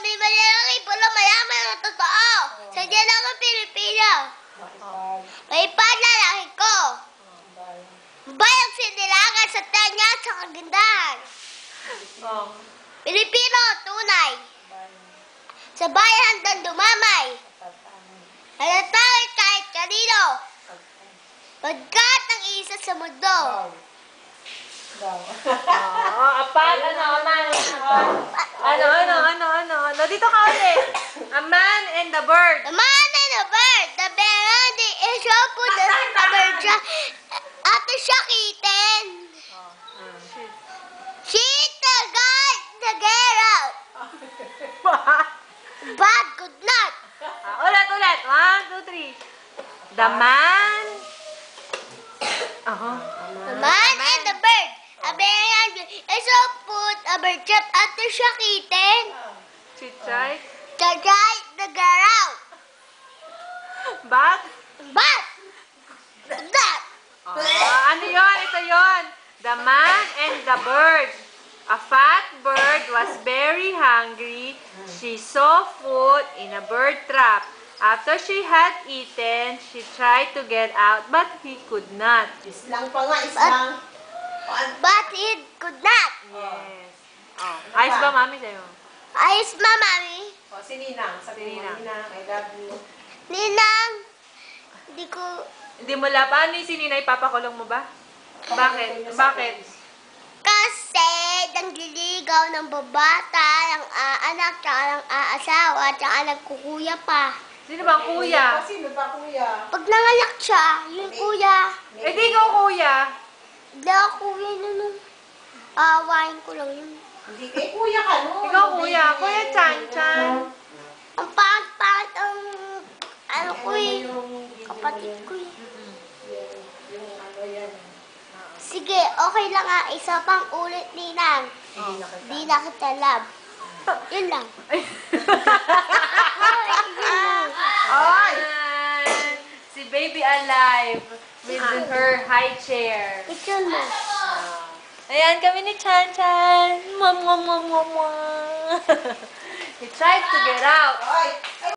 may malalaki pala mayaman na totoo. Sadya lang ang Pilipino. May panlalaki ko. Bayang sinilangan sa tanya sa kagandahan. Pilipino, tunay. Sa bayan hanggang dumamay. Halatangit kahit kanino. Pagkat ang isa sa mundo. Apat, ano? Dito ka ulit. A man and the bird. The man and the bird. The bear is open the bird. At siya kitin. She's the guy, the girl out. Bad, good night. Ulit. 1, 2, 3. The man. The man and the bird. A bear is open a bird trap at siya kitin. Chichay. The guy, the girl out. Bag. Bad. Good night. Ano yun? Ito yun. The man and the bird. A fat bird was very hungry. She saw food in a bird trap. After she had eaten, she tried to get out, but he could not. Islang pa nga, islang. But it could not. Yes. Ayos ba, mami, sa'yo? Ayos ma, mami. Si Ninang, sabi mo, Ninang, I love you. Ninang, Hindi mo la. Paano yung sininay? Papakulong mo ba? Bakit? Kasi nangliligaw ng babata, ng anak, tsaka ng aasawa, tsaka nagkukuya pa. Sino ba ang kuya? Sino ba kuya? Pag nanganak siya, yung kuya. Eh, di ikaw kuya. Hindi ako kuya nun. Awain ko lang yun. Hindi kay kuya ka, no? Ikaw kuya. Kuya Chan. Ang pangit ang ano ko eh. Kapatid ko eh. Yung ano yan. Sige, okay lang nga. Isa pang ulit, Ninang. Hindi na kita love. Yun lang. Ay! Si baby alive with her high chair. Picture mo. Ayan kami ni Chan. He tried to get out. Ay!